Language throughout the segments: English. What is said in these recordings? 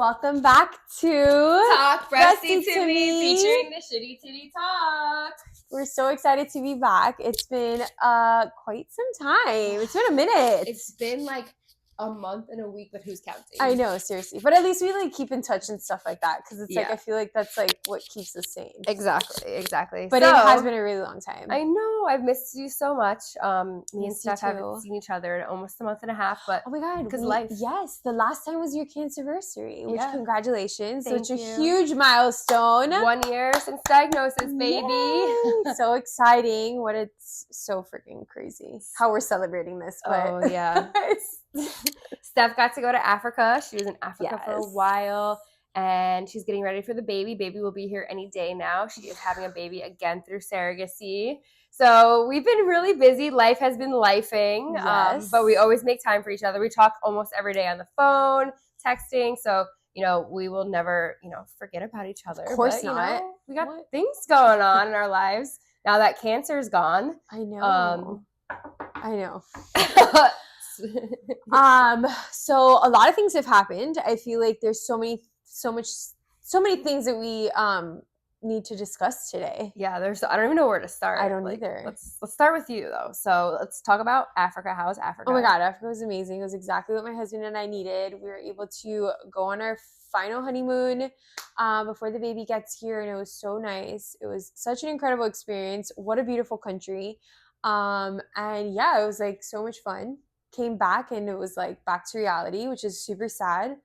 Welcome back to Talk Breasty to Me, featuring the Shitty Titty Talk. We're so excited to be back. It's been quite some time. It's been a minute. It's been like a month and a week, but who's counting? I know, seriously. But at least we like keep in touch and stuff like that because it's like Yeah. I feel like that's like what keeps us sane. Exactly. But it has been a really long time. I know. I've missed you so much. Me and Missed you Steph haven't seen each other in almost a month and a half. But oh my god, because life. Yes, the last time was your cancerversary, which congratulations. Thank Such you. a huge milestone. 1 year since diagnosis, baby. Yay! So exciting. What it's so freaking crazy how we're celebrating this. But oh yeah. Steph got to go to Africa. She was in Africa for a while, and she's getting ready for the baby. Baby will be here any day now. She is having a baby again through surrogacy. So we've been really busy. Life has been lifing, but we always make time for each other. We talk almost every day on the phone, texting. So, we will never, forget about each other. Of course not. We got things going on in our lives now that cancer is gone. I know. So a lot of things have happened. I feel like there's so many things that we need to discuss today. Yeah, I don't even know where to start. I don't either. Let's start with you though. So let's talk about Africa. How was Africa? Oh my god, Africa was amazing. It was exactly what my husband and I needed. We were able to go on our final honeymoon before the baby gets here, and it was so nice. It was such an incredible experience. What a beautiful country. And yeah, it was like so much fun. Came back and it was like back to reality, which is super sad.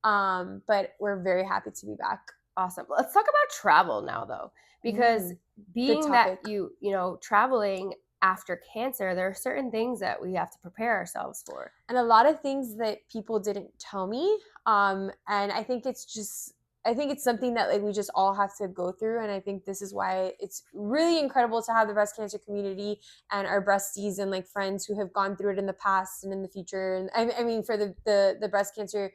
But we're very happy to be back. Awesome. Let's talk about travel now though, because being that you traveling after cancer, there are certain things that we have to prepare ourselves for. And a lot of things that people didn't tell me. And I think it's something that like we just all have to go through. And I think this is why it's really incredible to have the breast cancer community and our breasties and like friends who have gone through it in the past and in the future. And I mean, for the breast cancer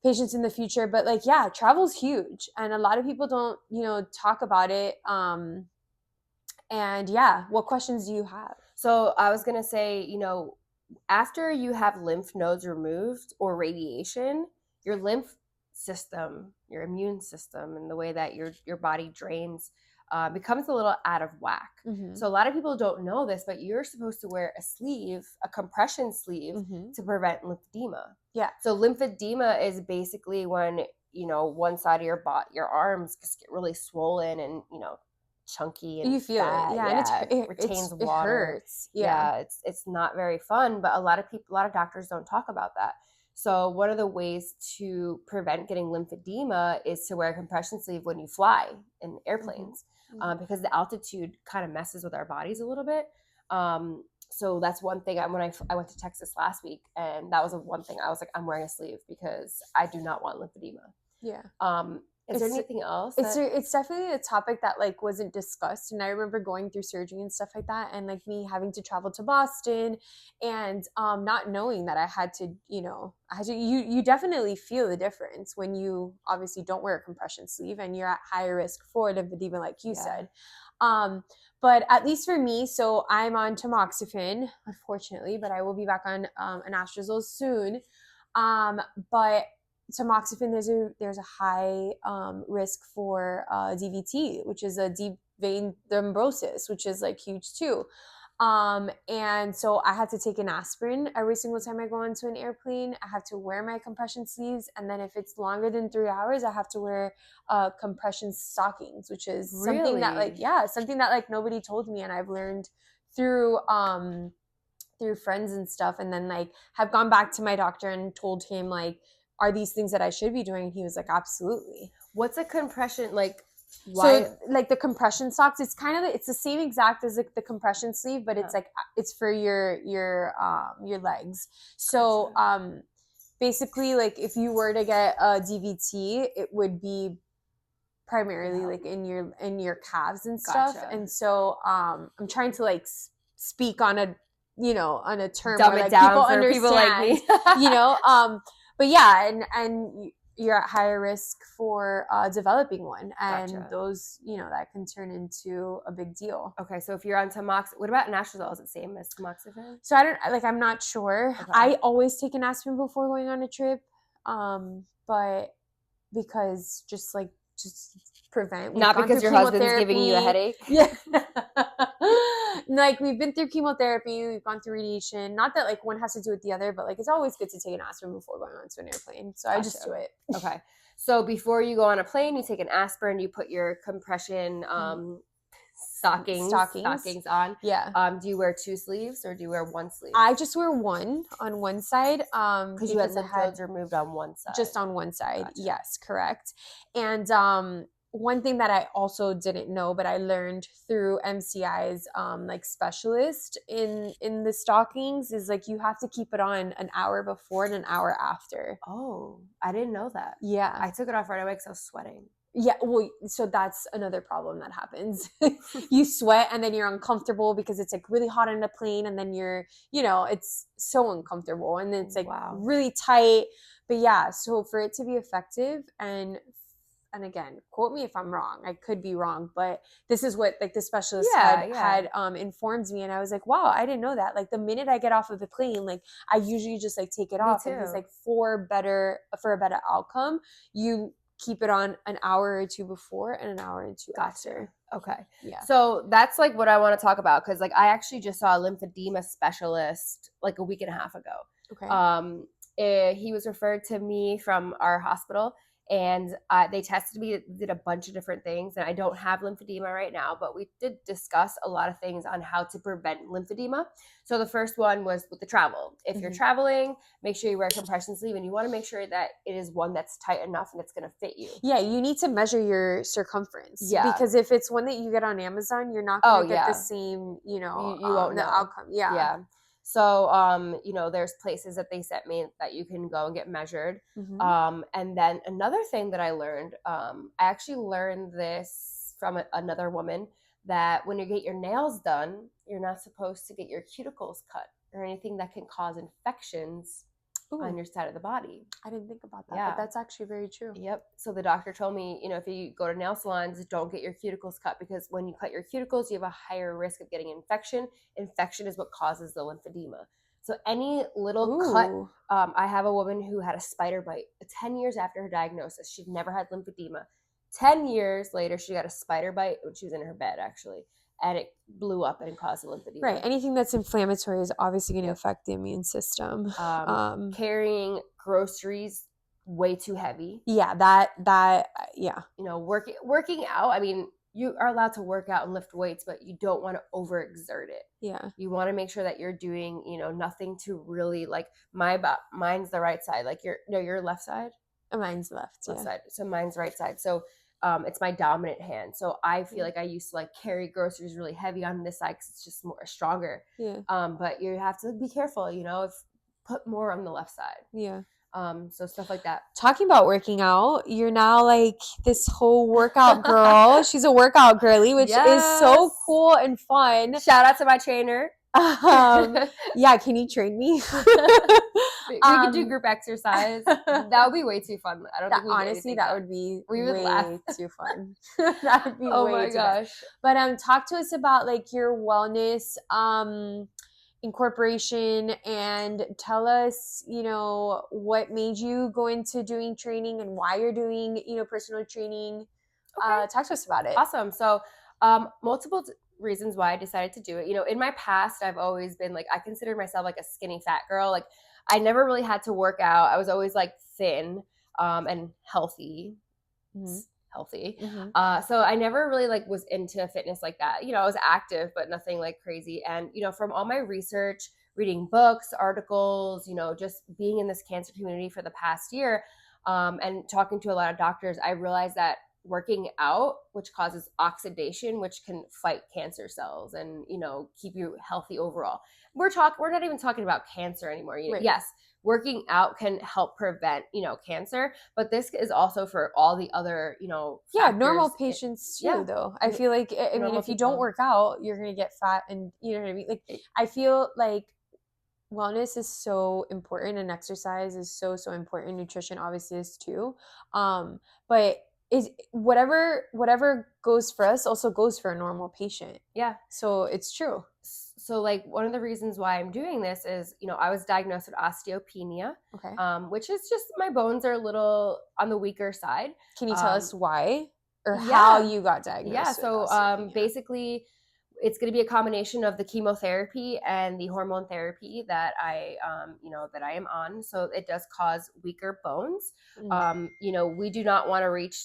patients in the future. But like, yeah, travel's huge. And a lot of people don't, talk about it. And yeah, what questions do you have? So I was going to say, after you have lymph nodes removed or radiation, your lymph system, your immune system, and the way that your body drains becomes a little out of whack. Mm-hmm. So a lot of people don't know this, but you're supposed to wear a compression sleeve to prevent lymphedema. Yeah. So lymphedema is basically when, one side of your arms just get really swollen and, chunky and you feel fat. It. Yeah, it retains water. It hurts. Yeah, it's not very fun, but a lot of doctors don't talk about that. So one of the ways to prevent getting lymphedema is to wear a compression sleeve when you fly in airplanes, because the altitude kind of messes with our bodies a little bit. So that's one thing. When I went to Texas last week, and that was one thing I was like, I'm wearing a sleeve because I do not want lymphedema. Yeah. Is there anything else? It's definitely a topic that like wasn't discussed. And I remember going through surgery and stuff like that, and like me having to travel to Boston and not knowing that I had to, you definitely feel the difference when you obviously don't wear a compression sleeve and you're at higher risk for lymphedema, like you said. But at least for me, so I'm on tamoxifen, unfortunately, but I will be back on anastrozole soon. But tamoxifen, there's a high risk for DVT, which is a deep vein thrombosis, which is like huge too. And so I had to take an aspirin every single time I go onto an airplane. I have to wear my compression sleeves, and then if it's longer than 3 hours, I have to wear compression stockings, which is something that like nobody told me, and I've learned through friends and stuff, and then like have gone back to my doctor and told him like, are these things that I should be doing? And he was like, absolutely. What's a compression like? Why? So like the compression socks, it's the same exact as like the compression sleeve, but it's like it's for your legs. So basically, like if you were to get a DVT, it would be primarily like in your calves and stuff. Gotcha. And so I'm trying to like speak on a term dumb where it like down people for understand, people like me. But yeah, and you're at higher risk for developing one, and those, that can turn into a big deal. Okay, so if you're on tamoxifen, what about anastrozole? Is it the same as tamoxifen? So I'm not sure. Okay. I always take an aspirin before going on a trip. But because just prevent. We've Not gone because through your husband's giving you a chemotherapy. headache. Yeah. Like we've been through chemotherapy, we've gone through radiation. Not that like one has to do with the other, but like it's always good to take an aspirin before going onto an airplane. So I just do Gotcha. it. Okay. So before you go on a plane, you take an aspirin, you put your compression stockings on. Yeah. Do you wear 2 sleeves or do you wear 1 sleeve? I just wear one on one side. Because you had lymph nodes removed on one side. Just on one side. Gotcha. Yes, correct. And one thing that I also didn't know, but I learned through MCI's like specialist in the stockings is like you have to keep it on an hour before and an hour after. Oh, I didn't know that. Yeah. I took it off right away because I was sweating. Yeah, well, so that's another problem that happens. You sweat and then you're uncomfortable because it's like really hot in a plane and then you're, it's so uncomfortable and then it's like really tight. But yeah, so for it to be effective and again, quote me if I'm wrong. I could be wrong, but this is what like the specialist had informed me and I was like, wow, I didn't know that. Like the minute I get off of the plane, like I usually just like take it off. Too. And he's like for a better outcome, you keep it on an hour or two before and an hour or two after. Okay. Yeah. So that's like what I want to talk about because like I actually just saw a lymphedema specialist like a week and a half ago. Okay. He was referred to me from our hospital and they tested me, did a bunch of different things, and I don't have lymphedema right now, but we did discuss a lot of things on how to prevent lymphedema. So the first one was with the travel. If you're traveling, make sure you wear a compression sleeve, and you want to make sure that it is one that's tight enough and it's going to fit you. Yeah, you need to measure your circumference. Yeah. Because if it's one that you get on Amazon, you're not going to get the same, you won't know. Outcome. Yeah. Yeah. So, there's places that they sent me that you can go and get measured. And then another thing that I learned, I actually learned this from another woman, that when you get your nails done, you're not supposed to get your cuticles cut or anything that can cause infections on your side of the body. I didn't think about that, but that's actually very true. Yep. So the doctor told me, if you go to nail salons, don't get your cuticles cut because when you cut your cuticles, you have a higher risk of getting infection. Infection is what causes the lymphedema. So any little cut, I have a woman who had a spider bite 10 years after her diagnosis. She'd never had lymphedema. 10 years later, she got a spider bite when she was in her bed, actually. And it blew up and caused a lymphedema. Right. Anything that's inflammatory is obviously going to affect the immune system. Carrying groceries way too heavy. Yeah, yeah. Working out. I mean, you are allowed to work out and lift weights, but you don't want to overexert it. Yeah. You want to make sure that you're doing, nothing to really like mine's the right side. Like your left side? Mine's left side. So mine's right side. So it's my dominant hand. So I feel like I used to like carry groceries really heavy on this side because it's just more stronger. Yeah. But you have to be careful, put more on the left side. Yeah. So stuff like that. Talking about working out, you're now like this whole workout girl. She's a workout girly, which is so cool and fun. Shout out to my trainer. Yeah, can you train me? We could do group exercise. That would be way too fun. I don't think honestly that would be way too fun. That would be oh my gosh. But talk to us about like your wellness incorporation and tell us, what made you go into doing training and why you're doing, personal training. Okay. Talk to us about it. Awesome. So multiple reasons why I decided to do it. In my past, I've always been like, I consider myself like a skinny fat girl. Like I never really had to work out. I was always like thin and healthy. Healthy. So I never really like was into fitness like that. I was active, but nothing like crazy. And, from all my research, reading books, articles, just being in this cancer community for the past year and talking to a lot of doctors, I realized that working out, which causes oxidation, which can fight cancer cells and, keep you healthy overall. We're not even talking about cancer anymore. Right. Yes, working out can help prevent, cancer, but this is also for all the other, normal patients too, though. I feel like, I mean, if you don't work out, you're going to get fat and you know what I mean? Like, I feel like wellness is so important and exercise is so, so important. Nutrition obviously is too. But is whatever goes for us also goes for a normal patient. Yeah. So it's true. So like one of the reasons why I'm doing this is, you know, I was diagnosed with osteopenia, Okay. which is just my bones are a little on the weaker side. Can you tell us why or yeah. how you got diagnosed? Yeah. with So osteopenia? basically, it's going to be a combination of the chemotherapy and the hormone therapy that I, you know, that I am on. So it does cause weaker bones. You know, we do not want to reach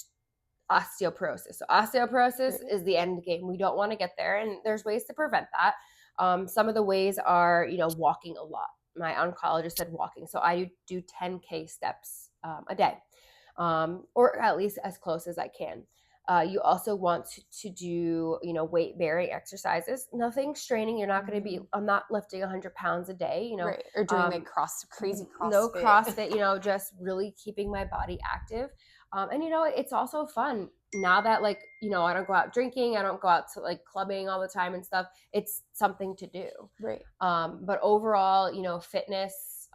osteoporosis. So osteoporosis is the end game. We don't want to get there, and there's ways to prevent that. Some of the ways are, you know, walking a lot. My oncologist said walking, so I do 10K steps a day, or at least as close as I can. You also want to do, you know, weight bearing exercises. Nothing straining. You're not going to be. I'm not lifting 100 pounds a day. You know, right. Or doing like crazy CrossFit. No CrossFit. You know, just really keeping my body active. And you know, it's also fun now that, like, you know, I don't go out drinking. I don't go out to like clubbing all the time and stuff. It's something to do. Right. But overall, you know, fitness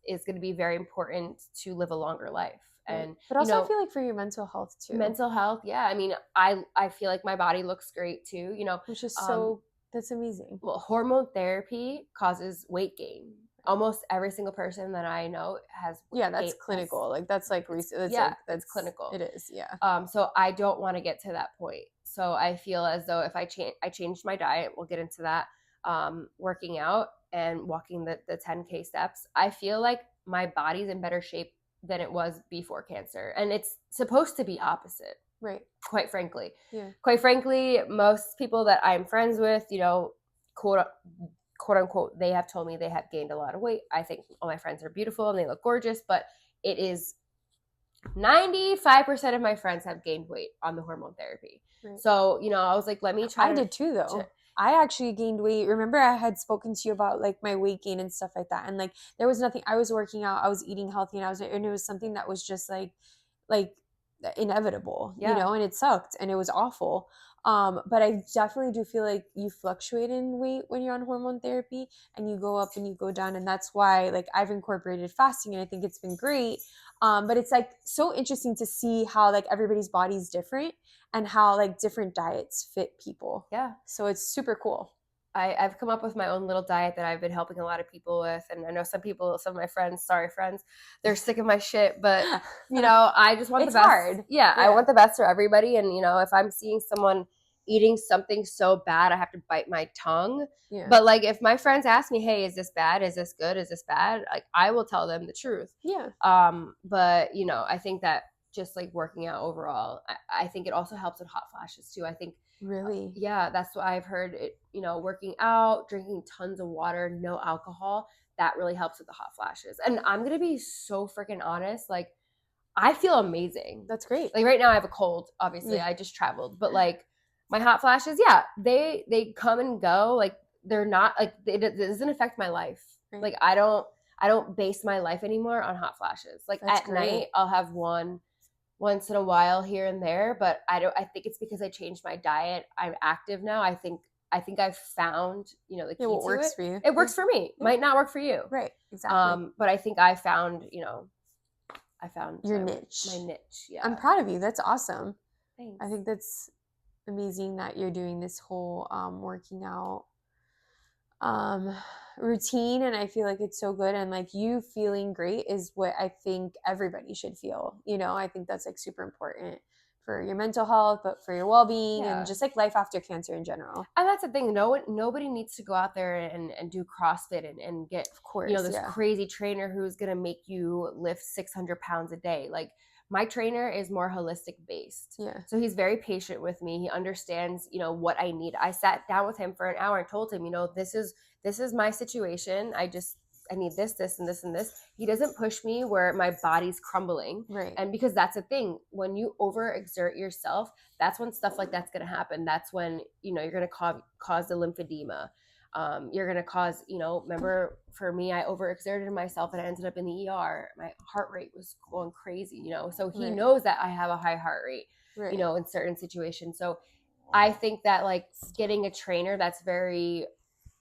is going to be very important to live a longer life. And but also, you know, I feel like for your mental health too. Mental health, yeah. I mean, I feel like my body looks great too. You know, which is so that's amazing. Well, hormone therapy causes weight gain. Almost every single person that I know has. Yeah, that's clinical. Like that's like research. That's clinical. It is. Yeah. So I don't want to get to that point. So I feel as though if I changed my diet, we'll get into that. Working out and walking the 10K steps, I feel like my body's in better shape than it was before cancer. And it's supposed to be opposite. Right. Quite frankly. Yeah. Quite frankly, most people that I'm friends with, you know, quote unquote, they have told me they have gained a lot of weight. I think all my friends are beautiful and they look gorgeous, but it is 95% of my friends have gained weight on the hormone therapy. Right. So, you know, I was like, let me try. I did too, though. I actually gained weight. Remember, I had spoken to you about like my weight gain and stuff like that. And like, there was nothing, I was working out, I was eating healthy, and it was something that was just like inevitable, you know, and it sucked and it was awful. But I definitely do feel like you fluctuate in weight when you're on hormone therapy, and you go up and you go down. And that's why like I've incorporated fasting, and I think it's been great. But it's like so interesting to see how like everybody's body's different and how like different diets fit people. Yeah. So it's super cool. I've come up with my own little diet that I've been helping a lot of people with. And I know some of my friends, they're sick of my shit, but you know, I just want the best. Hard. Yeah, I want the best for everybody. And you know, if I'm seeing someone eating something so bad, I have to bite my tongue. Yeah. But like, if my friends ask me, hey, is this bad? Is this good? Is this bad? Like, I will tell them the truth. Yeah. But you know, I think that just like working out overall, I think it also helps with hot flashes too. I think. Really? Yeah, that's what I've heard. It, you know, working out, drinking tons of water, no alcohol, that really helps with the hot flashes. And I'm going to be so freaking honest. Like, I feel amazing. That's great. Like right now I have a cold, obviously. Yeah. I just traveled. But like my hot flashes, yeah, they come and go. Like they're not like, it doesn't affect my life. Right. Like I don't base my life anymore on hot flashes. Like that's at great. Night, I'll have one once in a while here and there, but I think it's because I changed my diet. I'm active now. I think I've found, you know, the key what works to it. For you. It works for me. Yeah. Might not work for you. Right. Exactly. But I think I found, you know, your niche. My niche. Yeah. I'm proud of you. That's awesome. Thanks. I think that's amazing that you're doing this whole working out routine, and I feel like it's so good, and like you feeling great is what I think everybody should feel, you know. I think that's like super important for your mental health, but for your well-being and just like life after cancer in general. And that's the thing, nobody needs to go out there and do CrossFit and get, of course, you know, this crazy trainer who's gonna make you lift 600 pounds a day. Like my trainer is more holistic based. Yeah. So he's very patient with me. He understands, you know, what I need. I sat down with him for an hour and told him, you know, this is my situation. I need this, this, and this, and this. He doesn't push me where my body's crumbling. Right. And because that's the thing, when you overexert yourself, that's when stuff like that's going to happen. That's when, you know, you're going to cause the lymphedema. You're going to cause, you know, remember for me, I overexerted myself and I ended up in the ER. My heart rate was going crazy, you know, so he knows that I have a high heart rate, you know, in certain situations. So I think that like getting a trainer that's very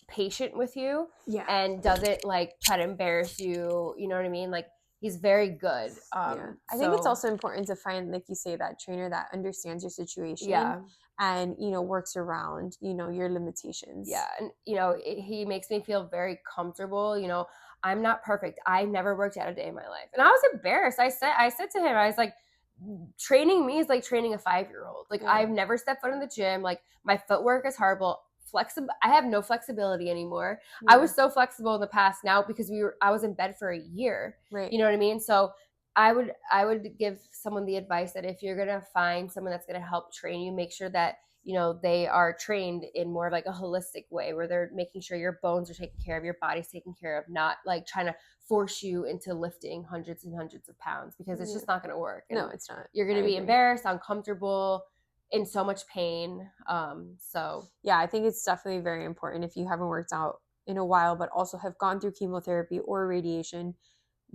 patient with you and doesn't like try to embarrass you, you know what I mean? Like he's very good. Yeah. I think it's also important to find, like you say, that trainer that understands your situation yeah. and, works around, your limitations. Yeah, and he makes me feel very comfortable. I'm not perfect. I never worked out a day in my life, and I was embarrassed. I said to him, I was like, training me is like training a 5-year-old. Like, Yeah. I've never stepped foot in the gym. Like, my footwork is horrible. I have no flexibility anymore. I was so flexible in the past. Now, because I was in bed for a year. Right. You know what I mean? So I would give someone the advice that if you're gonna find someone that's gonna help train you, make sure that they are trained in more of like a holistic way, where they're making sure your bones are taken care of, your body's taken care of, not like trying to force you into lifting hundreds and hundreds of pounds, because it's just not going to work. No, it's not. You're going to be embarrassed, uncomfortable, in so much pain. So yeah, I think it's definitely very important if you haven't worked out in a while, but also have gone through chemotherapy or radiation.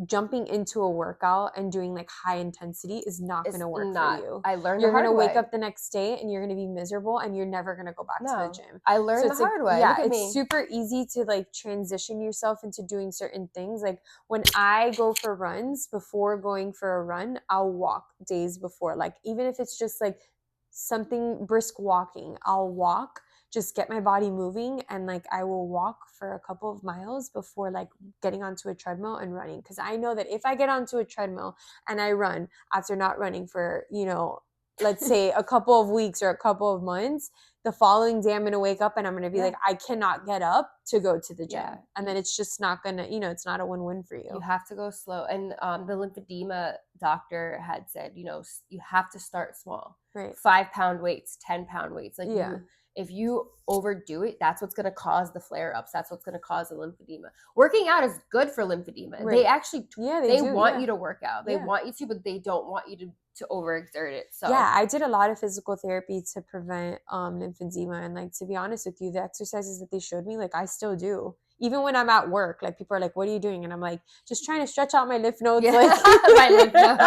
Jumping into a workout and doing like high intensity is not going to work for you. I learned you're going to wake up the next day and you're going to be miserable and you're never going to go back to the gym. I learned the hard way. Yeah, it's super easy to like transition yourself into doing certain things. Like when I go for runs, before going for a run, I'll walk days before. Like even if it's just like something brisk walking, I'll walk, just get my body moving, and like I will walk for a couple of miles before like getting onto a treadmill and running, because I know that if I get onto a treadmill and I run after not running for let's say a couple of weeks or a couple of months, the following day I'm going to wake up and I'm going to be like, I cannot get up to go to the gym. And then it's just not going to, it's not a win-win for you. You have to go slow. And the lymphedema doctor had said, you have to start small. Right. 5-pound weights, 10-pound weights. Like if you overdo it, that's what's going to cause the flare-ups. That's what's going to cause the lymphedema. Working out is good for lymphedema. Right. They actually, they want you to work out. They want you to, but they don't want you to overexert it. So yeah, I did a lot of physical therapy to prevent lymphedema, and like to be honest with you, the exercises that they showed me, like I still do. Even when I'm at work, like people are like, "What are you doing?" And I'm like, "Just trying to stretch out my lymph nodes." Like my lymph nodes.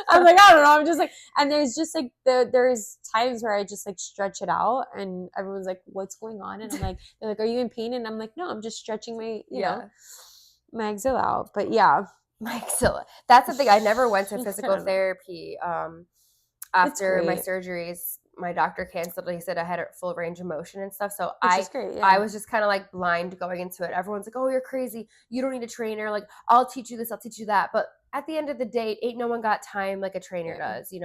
I'm like, I don't know. I'm just like, and there's just like there's times where I just like stretch it out, and everyone's like, "What's going on?" And I'm like, they're like, "Are you in pain?" And I'm like, "No, I'm just stretching my my axilla out." But yeah. My axilla. That's the thing. I never went to physical therapy after my surgeries. My doctor canceled. He said I had a full range of motion and stuff. So I was just kind of like blind going into it. Everyone's like, "Oh, you're crazy. You don't need a trainer. Like, I'll teach you this. I'll teach you that." But at the end of the day, ain't no one got time like a trainer does. He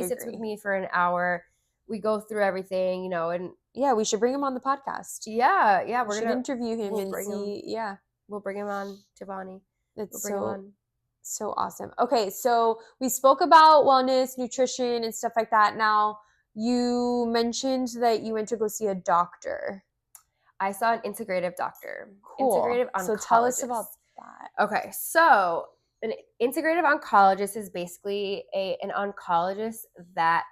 sits with me for an hour. We go through everything. And we should bring him on the podcast. Yeah, we're gonna interview him and see. Yeah, we'll bring him on, Giovanni. That's so awesome. Okay, so we spoke about wellness, nutrition, and stuff like that. Now, you mentioned that you went to go see a doctor. I saw an integrative doctor. Cool. Integrative oncologist. So tell us about that. Okay, so an integrative oncologist is basically an oncologist that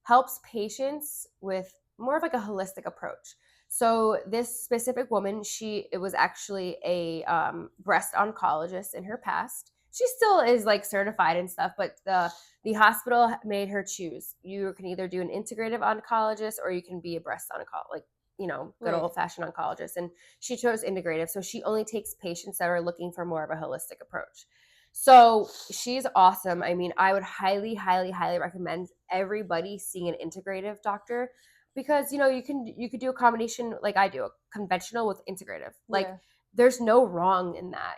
helps patients with more of like a holistic approach. So this specific woman, it was actually a breast oncologist in her past. She still is like certified and stuff, but the hospital made her choose. You can either do an integrative oncologist or you can be a breast oncologist, good old-fashioned oncologist. And she chose integrative. So she only takes patients that are looking for more of a holistic approach. So she's awesome. I mean, I would highly, highly, highly recommend everybody seeing an integrative doctor, because you could do a combination like I do, a conventional with integrative. Like there's no wrong in that.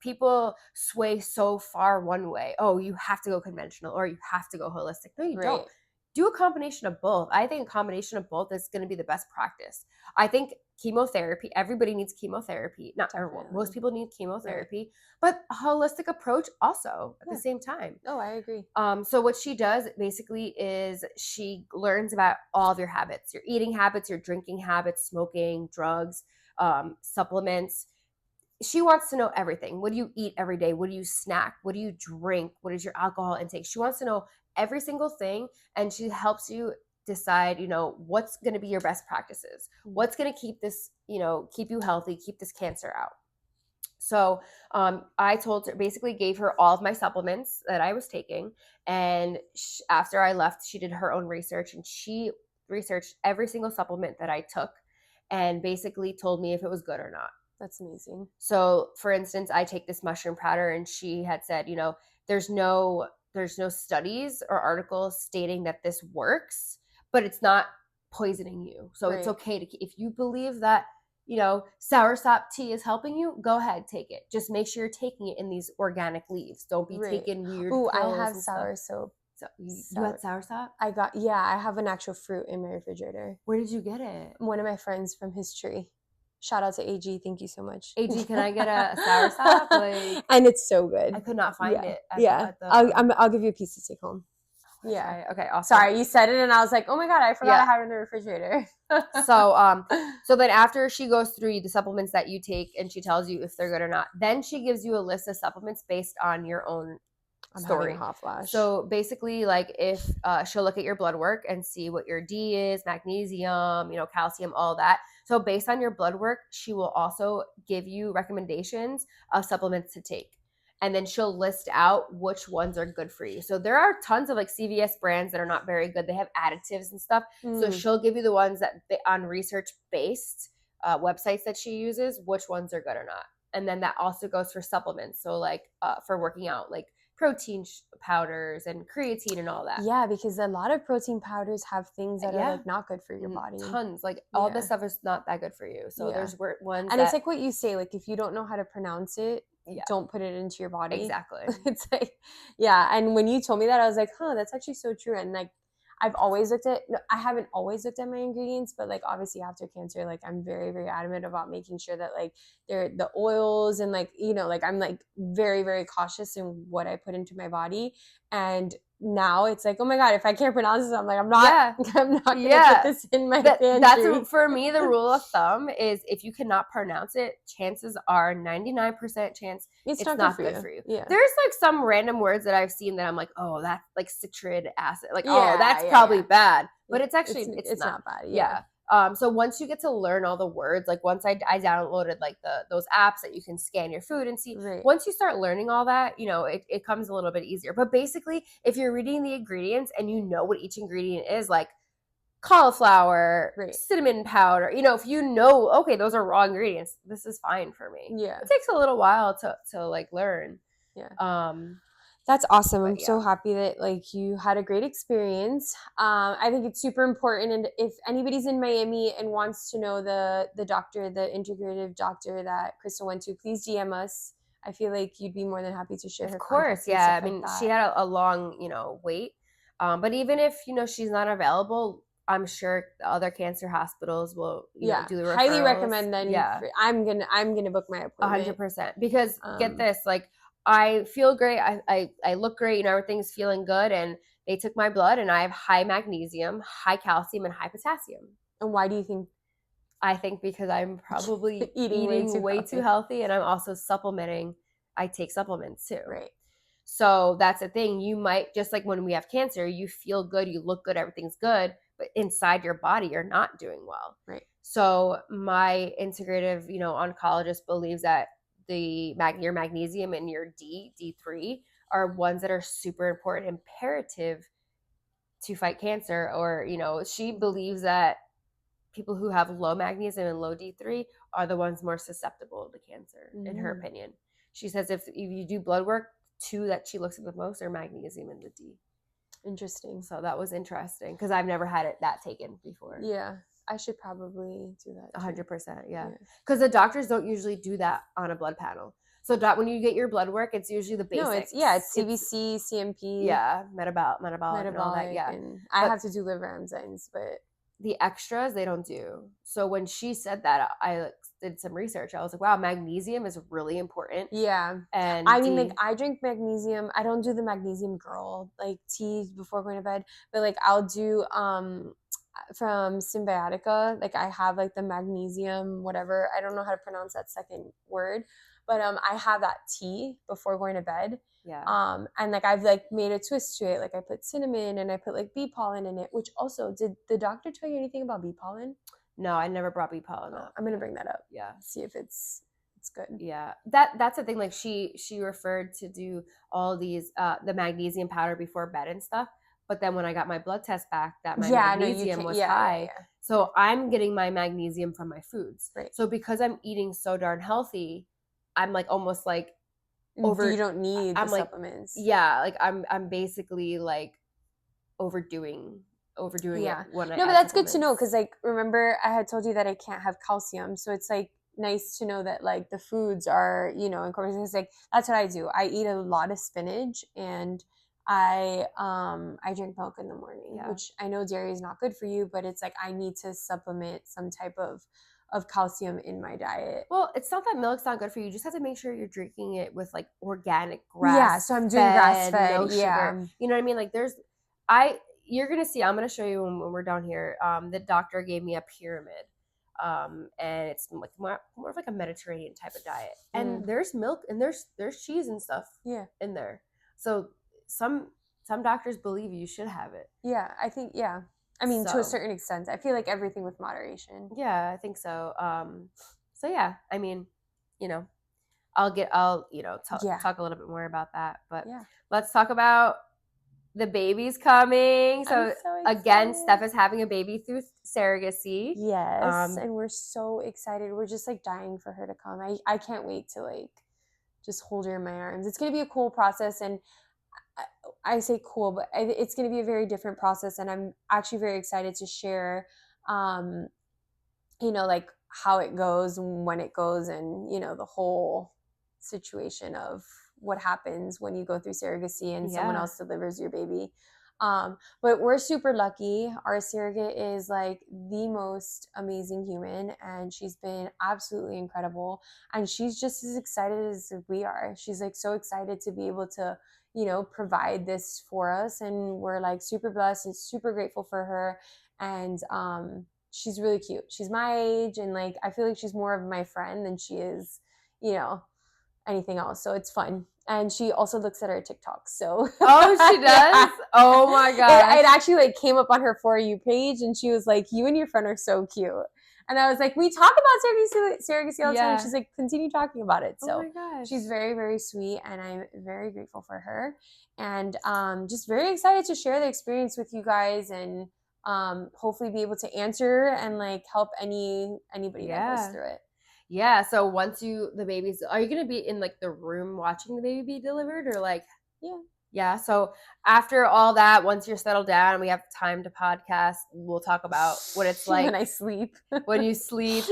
People sway so far one way. Oh, you have to go conventional or you have to go holistic. No, you don't. Do a combination of both. I think a combination of both is going to be the best practice. I think chemotherapy, everybody needs chemotherapy. Not everyone. Most people need chemotherapy, but a holistic approach also at the same time. Oh, I agree. So what she does basically is she learns about all of your habits, your eating habits, your drinking habits, smoking, drugs, supplements. She wants to know everything. What do you eat every day? What do you snack? What do you drink? What is your alcohol intake? She wants to know every single thing, and she helps you decide, what's going to be your best practices. What's going to keep this, keep you healthy, keep this cancer out. So I basically gave her all of my supplements that I was taking. And after I left, she did her own research, and she researched every single supplement that I took and basically told me if it was good or not. That's amazing. So, for instance, I take this mushroom powder, and she had said, there's no studies or articles stating that this works, but it's not poisoning you. So it's Right. okay if you believe that, soursop tea is helping you, go ahead, take it. Just make sure you're taking it in these organic leaves. Don't be Right. taking weird Ooh, I pills have and sour stuff. soap. So you had soursop? I have an actual fruit in my refrigerator. Where did you get it? One of my friends from his tree. Shout out to AG. Thank you so much. AG, can I get a soursop? Like, and it's so good. I could not find it. I'll give you a piece to take home. Yeah. Okay, awesome. Sorry, you said it and I was like, oh my God, I forgot I have it in the refrigerator. So then after she goes through the supplements that you take and she tells you if they're good or not, then she gives you a list of supplements based on your own story. Having a hot flash. So basically, like, if she'll look at your blood work and see what your D is, magnesium, calcium, all that. So based on your blood work, she will also give you recommendations of supplements to take. And then she'll list out which ones are good for you. So there are tons of like CVS brands that are not very good. They have additives and stuff. So she'll give you the ones that on research-based websites that she uses, which ones are good or not. And then that also goes for supplements. So like for working out, like protein powders and creatine and all that. Yeah, because a lot of protein powders have things that are like not good for your body. Tons. Like all this stuff is not that good for you. So there's ones and it's like what you say, like if you don't know how to pronounce it, don't put it into your body. Exactly. It's like, and when you told me that, I was like, that's actually so true. And like I haven't always looked at my ingredients, but like obviously after cancer, like I'm very, very adamant about making sure that like they're the oils and like, like I'm like very, very cautious in what I put into my body. And now it's like, oh my God, if I can't pronounce this, I'm like, I'm not gonna put this in my pantry. That's for me, the rule of thumb is if you cannot pronounce it, chances are 99% chance it's not good for you. Yeah. There's like some random words that I've seen that I'm like, oh, that's like citric acid. Like, that's probably bad. But it's actually it's not bad. Yeah. So once you get to learn all the words, like once I downloaded like those apps that you can scan your food and see, once you start learning all that, it comes a little bit easier. But basically, if you're reading the ingredients and you know what each ingredient is, like cauliflower, cinnamon powder, if you know, okay, those are raw ingredients, this is fine for me. Yeah. It takes a little while to like learn. Yeah. That's awesome. I'm so happy that like you had a great experience. I think it's super important. And if anybody's in Miami and wants to know the doctor, the integrative doctor that Crystal went to, please DM us. I feel like you'd be more than happy to share her. Of course. Yeah. I mean, she had a long, wait. But even if, she's not available, I'm sure the other cancer hospitals will, do the referrals. Highly recommend then. Yeah. I'm gonna book my appointment. 100%. Because get this, like, I feel great. I look great. Everything's feeling good. And they took my blood, and I have high magnesium, high calcium, and high potassium. And why do you think? I think because I'm probably eating way too healthy, and I'm also supplementing. I take supplements too. Right. So that's the thing. You might, just like when we have cancer, you feel good, you look good, everything's good, but inside your body, you're not doing well. Right. So my integrative, oncologist believes that your magnesium and your D3 are ones that are super important, imperative to fight cancer. Or, she believes that people who have low magnesium and low D3 are the ones more susceptible to cancer, in her opinion. She says if you do blood work, two that she looks at the most are magnesium and the D. Interesting. So that was interesting because I've never had that taken before. Yeah. I should probably do that. 100%. Yeah. Because the doctors don't usually do that on a blood panel. So when you get your blood work, it's usually the basics. No, it's CBC, CMP. Yeah. Metabolic and all that. Yeah. And I have to do liver enzymes, but the extras they don't do. So when she said that, I did some research. I was like, wow, magnesium is really important. Yeah. And I mean, like I drink magnesium. I don't do the magnesium girl like tea before going to bed, but like I'll do from Symbiotica. Like I have like the magnesium, whatever. I don't know how to pronounce that second word, but I have that tea before going to bed. Yeah. And like I've like made a twist to it. Like I put cinnamon and I put like bee pollen in it, which also, did the doctor tell you anything about bee pollen? No, I never brought bee pollen up. I'm gonna bring that up. Yeah. See if it's good. Yeah. That's the thing. Like she referred to do all these the magnesium powder before bed and stuff. But then when I got my blood test back, that my magnesium was high. Yeah. So I'm getting my magnesium from my foods. Right. So because I'm eating so darn healthy, I'm like almost like over. You don't need I'm the like, supplements. yeah, like I'm basically like overdoing Yeah. it when I No, but add that's good to know supplements. because, like, remember I had told you that I can't have calcium, so it's like nice to know that like the foods are, you know, incorporated. It's like that's what I do. I eat a lot of spinach and I drink milk in the morning, Yeah. which I know dairy is not good for you, but it's like I need to supplement some type of calcium in my diet. Well, it's not that milk's not good for you. You just have to make sure you're drinking it with like organic grass. Yeah, so I'm doing grass fed. No Yeah. sugar. You know what I mean? Like you're gonna see. I'm gonna show you when we're down here. The doctor gave me a pyramid, and it's like more of like a Mediterranean type of diet. And there's milk and there's cheese and stuff. Yeah. In there. So some doctors believe you should have it. Yeah, I think I mean, to a certain extent. I feel like everything with moderation. Yeah, I think so. So yeah, I mean, you know, I'll talk a little bit more about that. But let's talk about the baby's coming. So again, Steph is having a baby through surrogacy. Yes, and we're so excited. We're just like dying for her to come. I can't wait to like just hold her in my arms. It's gonna be a cool process, and I say cool, but it's going to be a very different process, and I'm actually very excited to share, you know, like how it goes, when it goes, and you know the whole situation of what happens when you go through surrogacy and someone else delivers your baby. But we're super lucky. Our surrogate is like the most amazing human, and she's been absolutely incredible. And she's just as excited as we are. She's like so excited to be able to, you know, provide this for us. And we're like super blessed and super grateful for her. And she's really cute. She's my age, and like I feel like she's more of my friend than she is, you know, anything else. So it's fun. And she also looks at our TikToks. So she does? Yeah. Oh my god. It actually like came up on her For You page, and she was like, you and your friend are so cute. And I was like, we talk about surrogacy all the time. And she's like, continue talking about it. So she's very, very sweet, and I'm very grateful for her. And just very excited to share the experience with you guys, and hopefully be able to answer and like help anybody that goes through it. Yeah, so once the baby's, are you going to be in like the room watching the baby be delivered, or like? Yeah, so after all that, once you're settled down and we have time to podcast, we'll talk about what it's like when I sleep. When you sleep.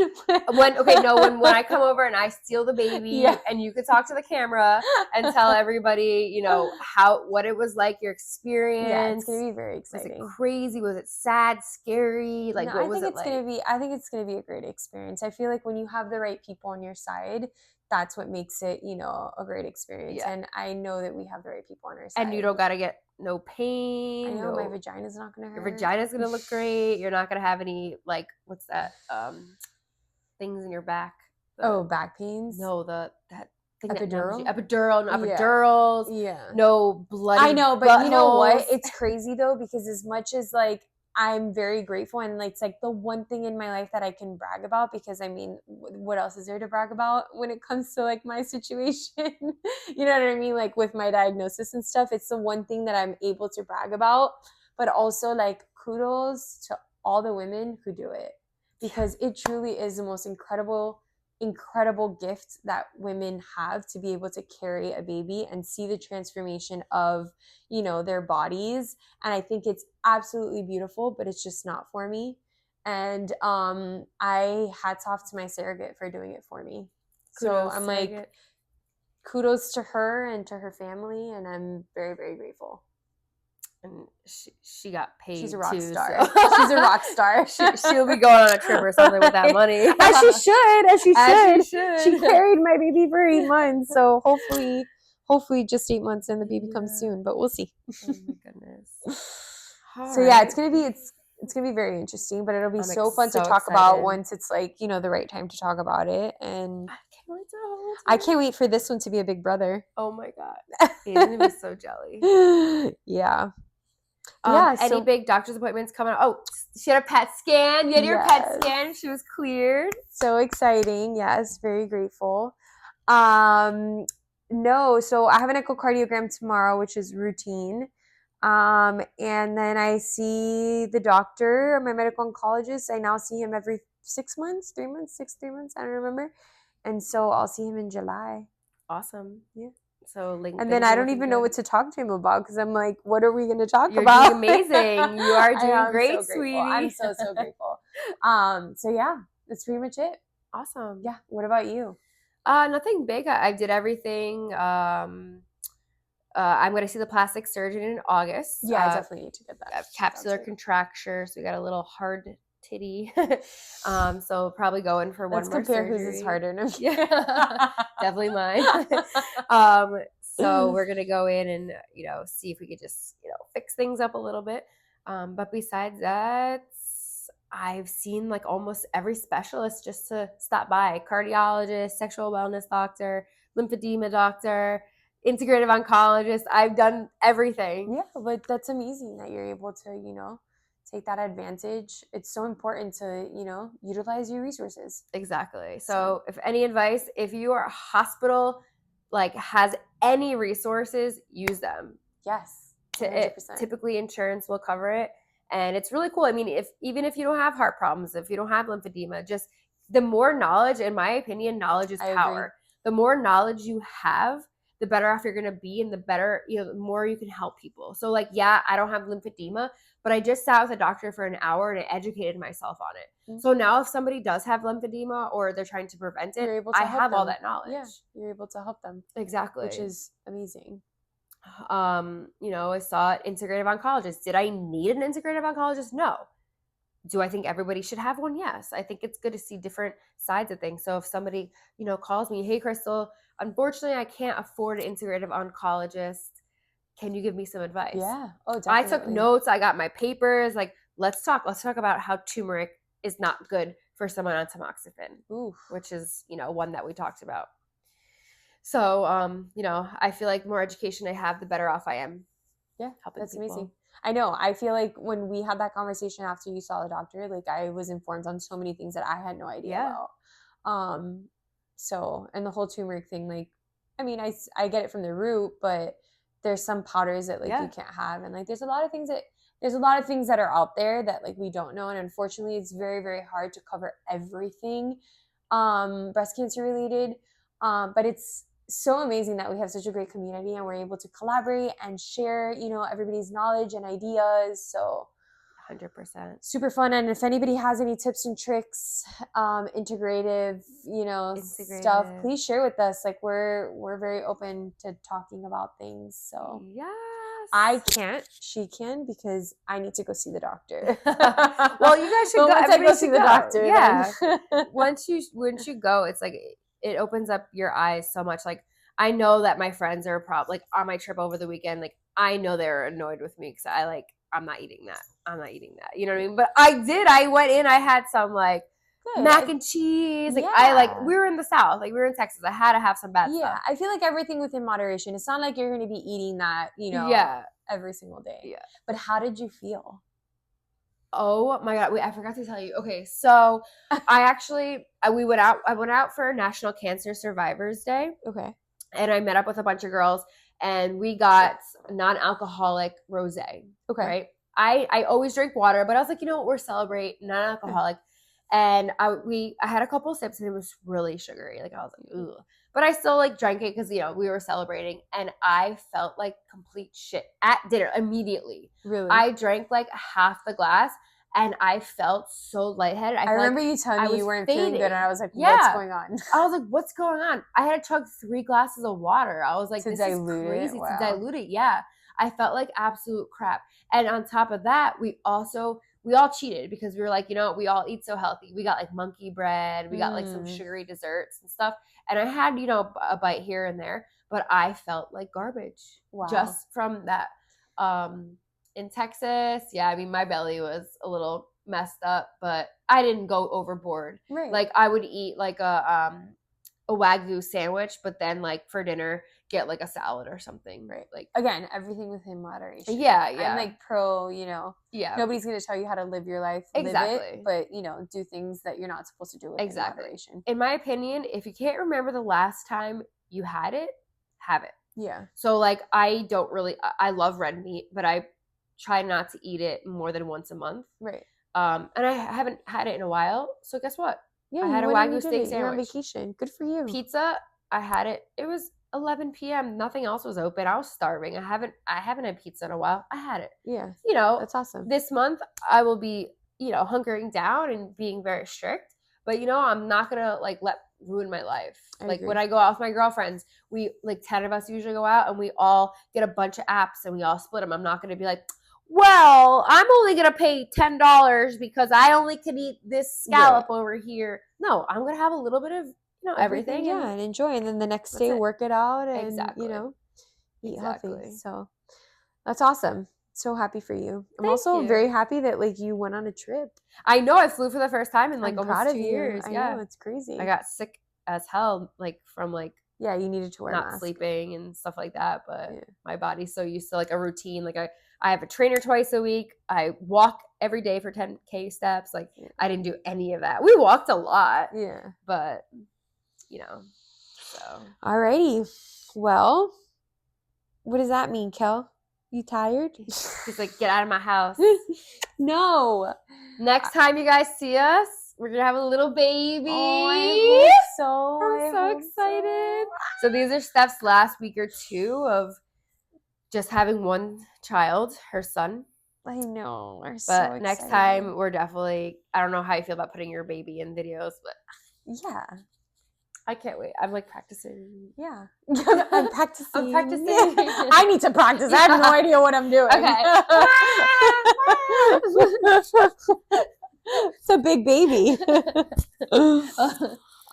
When I come over and I steal the baby, and you could talk to the camera and tell everybody, you know, what it was like, your experience. Yeah, it's gonna be very exciting. Was it crazy? Was it sad, scary? Like, no, what was it like? I think it's gonna be a great experience. I feel like when you have the right people on your side, that's what makes it, you know, a great experience. And I know that we have the right people on our side. And you don't got to get no pain. I know, my vagina's not going to hurt. Your vagina's going to look great. You're not going to have any, like, what's that, things in your back. Back pains? No, that thing. Epidural? Epidurals. Yeah. No bloody I know, but you know what? It's crazy, though, because as much as, like, I'm very grateful, and like, it's like the one thing in my life that I can brag about, because I mean, what else is there to brag about when it comes to like my situation? You know what I mean? Like with my diagnosis and stuff, it's the one thing that I'm able to brag about. But also, like, kudos to all the women who do it, because it truly is the most incredible gift that women have, to be able to carry a baby and see the transformation of, you know, their bodies. And I think it's absolutely beautiful, but it's just not for me. And I hats off to my surrogate for doing it for me. So I'm like, kudos to her and to her family, and I'm very, very grateful. And she got paid. She's a rock star. So. She's a rock star. She'll be going on a trip or something with that money. As she should. She carried my baby for 8 months. So hopefully just 8 months and the baby comes soon, but we'll see. Oh my goodness. So yeah, it's gonna be very interesting, but it'll be so fun to talk about once it's like, you know, the right time to talk about it. And I can't wait for this one to be a big brother. Oh my god. He's gonna be so jelly. Yeah. Any big doctor's appointments coming up? Oh, she had a PET scan. You had your PET scan. She was cleared. So exciting. Yes, very grateful. No, so I have an echocardiogram tomorrow, which is routine. And then I see the doctor, my medical oncologist. I now see him every 6 months, 3 months, 3 months. I don't remember. And so I'll see him in July. Awesome. Yeah. So and then I don't even know what to talk to him about because I'm like, what are we going to talk You're about? doing amazing. You are doing great, so sweetie. I'm so grateful. So yeah, that's pretty much it. Awesome. Yeah. What about you? Nothing big. I did everything. I'm going to see the plastic surgeon in August. Yeah, I definitely need to get that. Capsular contracture. So we got a little hard titty. So probably going for one more surgery. Let's compare whose is harder. Yeah, definitely mine. So we're gonna go in and see if we could just fix things up a little bit. But besides that, I've seen like almost every specialist just to stop by: cardiologist, sexual wellness doctor, lymphedema doctor, integrative oncologist. I've done everything. Yeah, but that's amazing that you're able to take that advantage. It's so important to utilize your resources. Exactly. So if any advice, if your hospital like has any resources, use them. Yes, 100%. Typically insurance will cover it, and it's really cool. I mean, even if you don't have heart problems, if you don't have lymphedema, just the more knowledge, in my opinion, knowledge is power. The more knowledge you have, the better off you're going to be, and the better, the more you can help people. So like, yeah, I don't have lymphedema, but I just sat with a doctor for an hour and I educated myself on it. Mm-hmm. So now if somebody does have lymphedema or they're trying to prevent it, I have all that knowledge. Yeah, you're able to help them. Exactly. Which is amazing. I saw an integrative oncologist. Did I need an integrative oncologist? No. Do I think everybody should have one? Yes. I think it's good to see different sides of things. So if somebody, calls me, hey, Crystal, unfortunately, I can't afford an integrative oncologist. Can you give me some advice? Yeah. Oh, definitely. I took notes. I got my papers. Like, let's talk about how turmeric is not good for someone on tamoxifen, which is, one that we talked about. So, I feel like the more education I have, the better off I am. Yeah, that's people. Amazing. I know. I feel like when we had that conversation after you saw the doctor, like I was informed on so many things that I had no idea about. So, and the whole turmeric thing, like, I mean, I get it from the root, but there's some powders that like you can't have. And like, there's a lot of things that are out there that like we don't know. And unfortunately, it's very, very hard to cover everything, breast cancer related. But it's so amazing that we have such a great community and we're able to collaborate and share, everybody's knowledge and ideas. So 100%. Super fun. And if anybody has any tips and tricks, integrative, stuff, please share with us. Like we're very open to talking about things. So yes. I can't, she can, because I need to go see the doctor. Well, you guys should go. Once I go see the doctor. Yeah. Once you go, it's like, it opens up your eyes so much. Like, I know that my friends are like on my trip over the weekend. Like, I know they're annoyed with me because I'm not eating that. You know what I mean? But I went in, I had some like mac and cheese. Like we were in the South, like we were in Texas. I had to have some bad stuff. Yeah, I feel like everything within moderation. It's not like you're going to be eating that, every single day. Yeah. But how did you feel? Oh my God. Wait, I forgot to tell you. Okay. So I went out for National Cancer Survivors Day. Okay. And I met up with a bunch of girls and we got non-alcoholic rosé. Okay. Right. I always drink water, but I was like, we're celebrating non-alcoholic. And I had a couple sips and it was really sugary. Like I was like, ugh. But I still like drank it because, we were celebrating and I felt like complete shit at dinner immediately. Really? I drank like half the glass and I felt so lightheaded. I remember you telling me you weren't feeling good and I was like, what's going on? I was like, what's going on? I had to chug 3 glasses of water. I was like, this is crazy. Wow. To dilute it. Yeah. I felt like absolute crap. And on top of that, we all cheated because we were like, we all eat so healthy. We got like monkey bread. We got like some sugary desserts and stuff. And I had, a bite here and there, but I felt like garbage. Wow. Just from that. In Texas, yeah, I mean, my belly was a little messed up, but I didn't go overboard. Right. Like I would eat like a Wagyu sandwich, but then like for dinner, get like a salad or something. Right. Like again, everything within moderation. Yeah. I'm like pro, yeah. Nobody's going to tell you how to live your life. Exactly. Live it, but do things that you're not supposed to do within moderation. In my opinion, if you can't remember the last time you had it, have it. Yeah. So like I love red meat, but I try not to eat it more than once a month. Right. And I haven't had it in a while. So guess what? Yeah, I you had a went and Wagyu you did steak it. You're on sandwich. vacation. Good for you. Pizza, I had it. It was 11 p.m. Nothing else was open. I was starving. I haven't had pizza in a while. I had it. Yeah, You know, that's awesome. this month I will be, hunkering down and being very strict. But I'm not gonna let ruin my life. I Like agree. when I go out with my girlfriends, we 10 of us usually go out and we all get a bunch of apps and we all split them. I'm not gonna be like, well, I'm only gonna pay $10 because I only can eat this scallop over here. No, I'm gonna have a little bit of everything. Yeah, and enjoy, and then the next day it. work it out and Exactly. eat Exactly. healthy. So that's awesome. So happy for you. I'm Thank also you. very happy that you went on a trip. I know I flew for the first time in I'm almost proud of 2 you. years. I Yeah, know, it's crazy. I got sick as hell from yeah, you needed to wear a not mask. sleeping and stuff like that. But Yeah. my body's so used to a routine. I have a trainer twice a week. I walk every day for 10K steps. I didn't do any of that. We walked a lot. Yeah. But so. Alrighty. Well, what does that mean, Kel? You tired? He's like, get out of my house. No. Next time you guys see us, we're gonna have a little baby. Oh, I hope so. I'm so excited. So these are Steph's last week or two of just having one child, her son. I know. We're But so next excited. time we're definitely, I don't know how you feel about putting your baby in videos, but yeah. I can't wait. I'm practicing. Yeah. I'm practicing. I'm practicing. I need to practice. I have no idea what I'm doing. Okay. It's a big baby. All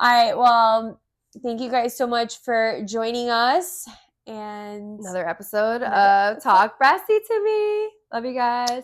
right. Well, thank you guys so much for joining us. And Another episode of Talk Brassy to Me. Love you guys.